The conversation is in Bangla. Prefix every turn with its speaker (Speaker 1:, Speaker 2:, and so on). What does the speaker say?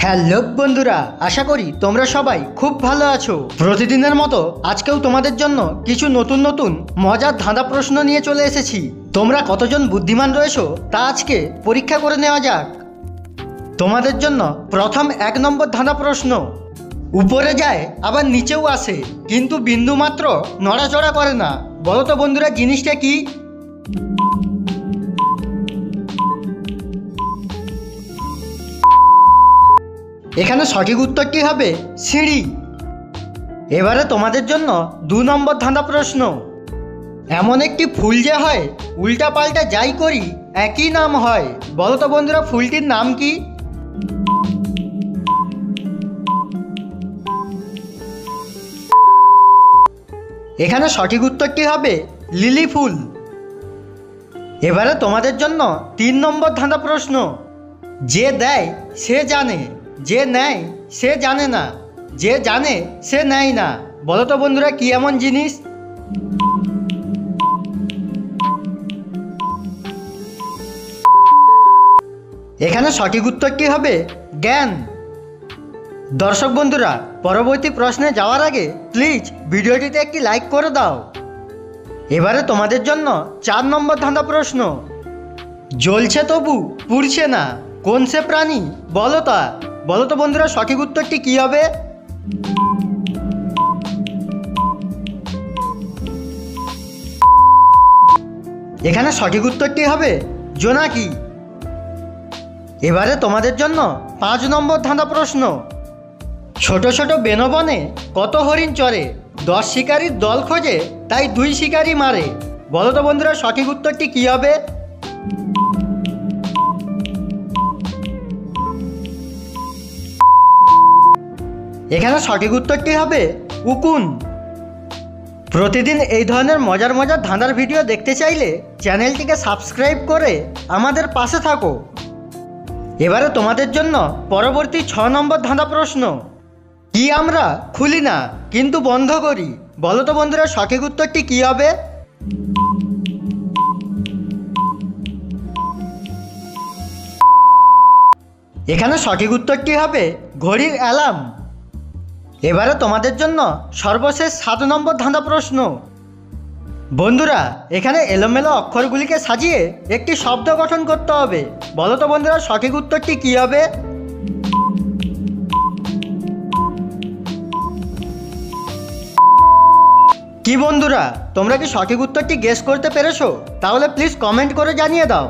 Speaker 1: হ্যালো বন্ধুরা, আশা করি তোমরা সবাই খুব ভালো আছো। প্রতিদিনের মতো আজকেও তোমাদের জন্য কিছু নতুন নতুন মজার ধাঁধা প্রশ্ন নিয়ে চলে এসেছি। তোমরা কতজন বুদ্ধিমান রয়েছো তা আজকে পরীক্ষা করে নেওয়া যাক। তোমাদের জন্য প্রথম 1 নম্বর ধাঁধা প্রশ্ন। উপরে যায় আবার নিচেও আসে, কিন্তু বিন্দু মাত্র নড়াচড়া করে না। বলো তো বন্ধুরা, জিনিসটা কি? এখানে সঠিক উত্তরটি হবে সিঁড়ি। এবারে তোমাদের জন্য 2 নম্বর ধাঁধা প্রশ্ন। এমন একটি ফুল যে হয়, উল্টা পাল্টা যাই করি একই নাম হয়। বলো তো বন্ধুরা, ফুলটির নাম কি? এখানে সঠিক উত্তরটি হবে লিলি ফুল। এবারে তোমাদের জন্য 3 নম্বর ধাঁধা প্রশ্ন। যে দেয় সে জানে, যে নেয় সে জানে না, যে জানে সে নেয় না। বলো তো বন্ধুরা, কি এমন জিনিস? এখানে সঠিক উত্তরটি হবে জ্ঞান। দর্শক বন্ধুরা, পরবর্তী প্রশ্নে যাওয়ার আগে প্লিজ ভিডিওটিতে একটি লাইক করে দাও। এবারে তোমাদের জন্য 4 নম্বর ধাঁধা প্রশ্ন। জ্বলছে তবু পুড়ছে না, কোন সে প্রাণী? বলো তো বন্ধুরা, সঠিক উত্তরটি কি হবে? এখানে সঠিক উত্তরটি হবে জোনাকি। এবারে তোমাদের জন্য 5 নম্বর ধাঁধা প্রশ্ন। ছোট ছোট বেনবনে কত হরিণ চড়ে, 10 শিকারীর দল খোঁজে তাই 2 শিকারী মারে। বলো তো বন্ধুরা, সঠিক উত্তরটি কি হবে? এখানে সঠিক উত্তরটি হবে উকুন। প্রতিদিন এই ধরনের মজার মজার ধাঁধার ভিডিও দেখতে চাইলে চ্যানেলটিকে সাবস্ক্রাইব করে আমাদের পাশে থাকো। এবারে তোমাদের জন্য পরবর্তী 6 নম্বর ধাঁধা প্রশ্ন। কি আমরা খুলি না কিন্তু বন্ধ করি? বলো তো বন্ধুরা, সঠিক উত্তরটি কি হবে? এখানে সঠিক উত্তরটি হবে ঘড়ির অ্যালার্ম। এবারে তোমাদের জন্য সর্বশেষ 7 নম্বর ধাঁধা প্রশ্ন। বন্ধুরা, এখানে এলোমেলো অক্ষরগুলিকে সাজিয়ে একটি শব্দ গঠন করতে হবে। বলো তো বন্ধুরা, সঠিক উত্তরটি কি হবে? কি বন্ধুরা, তোমরা কি সঠিক উত্তরটি গেস করতে পেরেছো? তাহলে প্লিজ কমেন্ট করে জানিয়ে দাও।